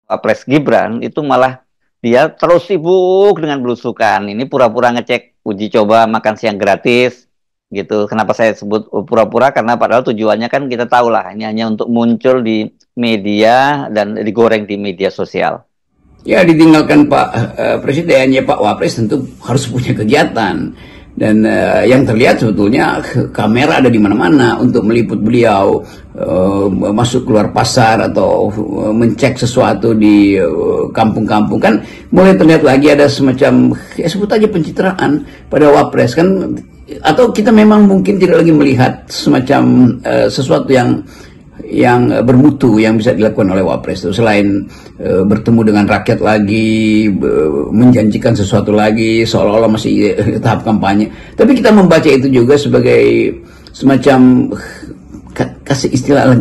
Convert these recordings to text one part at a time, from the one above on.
Wapres Gibran itu malah dia terus sibuk dengan belusukan. Ini pura-pura ngecek uji coba makan siang gratis gitu. Kenapa saya sebut pura-pura? Karena padahal tujuannya kan kita tahu lah, ini hanya untuk muncul di media dan digoreng di media sosial. Ya ditinggalkan Pak Presiden, ya Pak Wapres tentu harus punya kegiatan. Dan yang terlihat sebetulnya kamera ada di mana-mana untuk meliput beliau masuk keluar pasar atau mencek sesuatu di kampung-kampung. Kan mulai terlihat lagi ada semacam, ya sebut aja pencitraan pada Wapres kan. Atau kita memang mungkin tidak lagi melihat semacam sesuatu yang bermutu yang bisa dilakukan oleh Wapres itu, selain bertemu dengan rakyat lagi, menjanjikan sesuatu lagi seolah-olah masih tahap kampanye. Tapi kita membaca itu juga sebagai semacam kasih istilah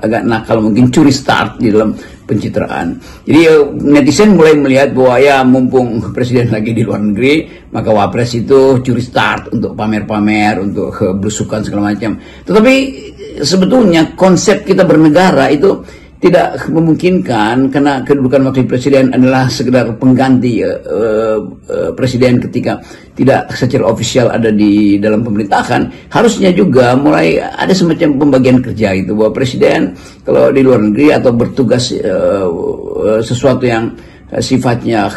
agak nakal, mungkin curi start di dalam pencitraan. Jadi netizen mulai melihat bahwa ya mumpung presiden lagi di luar negeri, maka Wapres itu curi start untuk pamer-pamer, untuk belusukan segala macam. Tetapi sebetulnya konsep kita bernegara itu tidak memungkinkan, karena kedudukan wakil presiden adalah sekedar pengganti presiden ketika tidak secara ofisial ada di dalam pemerintahan. Harusnya juga mulai ada semacam pembagian kerja itu, bahwa presiden kalau di luar negeri atau bertugas sesuatu yang sifatnya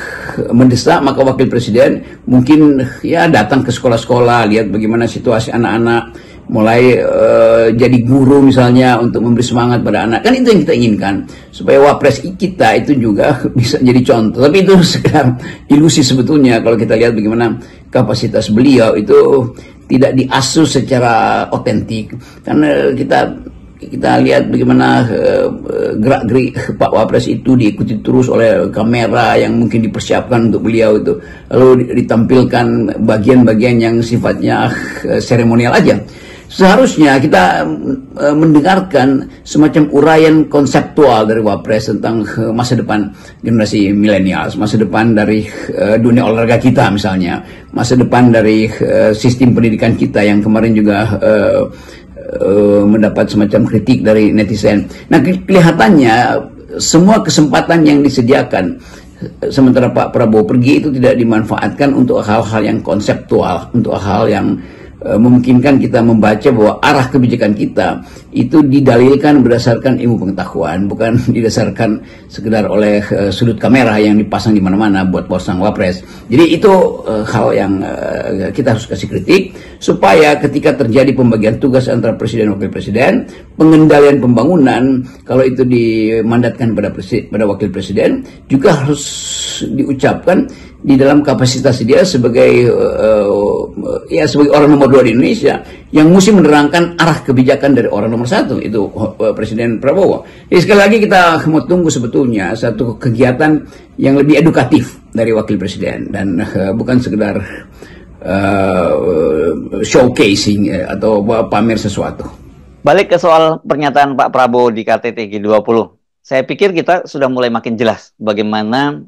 mendesak, maka wakil presiden mungkin ya datang ke sekolah-sekolah, lihat bagaimana situasi anak-anak, mulai jadi guru misalnya untuk memberi semangat pada anak. Kan itu yang kita inginkan, supaya Wapres kita itu juga bisa jadi contoh. Tapi itu sekedar ilusi sebetulnya kalau kita lihat bagaimana kapasitas beliau itu tidak diasuh secara otentik. Karena kita lihat bagaimana gerak-gerik Pak Wapres itu diikuti terus oleh kamera yang mungkin dipersiapkan untuk beliau itu, lalu ditampilkan bagian-bagian yang sifatnya seremonial aja. Seharusnya kita mendengarkan semacam uraian konseptual dari Wapres tentang masa depan generasi milenial, masa depan dari dunia olahraga kita misalnya, masa depan dari sistem pendidikan kita yang kemarin juga mendapat semacam kritik dari netizen. Nah, kelihatannya semua kesempatan yang disediakan sementara Pak Prabowo pergi itu tidak dimanfaatkan untuk hal-hal yang konseptual, untuk hal yang memungkinkan kita membaca bahwa arah kebijakan kita itu didalilkan berdasarkan ilmu pengetahuan, bukan didasarkan sekedar oleh sudut kamera yang dipasang di mana-mana buat pasang Wapres. Jadi itu hal yang kita harus kasih kritik, supaya ketika terjadi pembagian tugas antara presiden dan wakil presiden, pengendalian pembangunan kalau itu dimandatkan pada wakil presiden juga harus diucapkan di dalam kapasitas dia sebagai sebagai orang nomor 2 di Indonesia yang mesti menerangkan arah kebijakan dari orang nomor 1, itu Presiden Prabowo. Jadi sekali lagi kita mau tunggu sebetulnya satu kegiatan yang lebih edukatif dari wakil presiden, dan bukan sekedar showcasing atau pamer sesuatu. Balik ke soal pernyataan Pak Prabowo di KTT G20. Saya pikir kita sudah mulai makin jelas bagaimana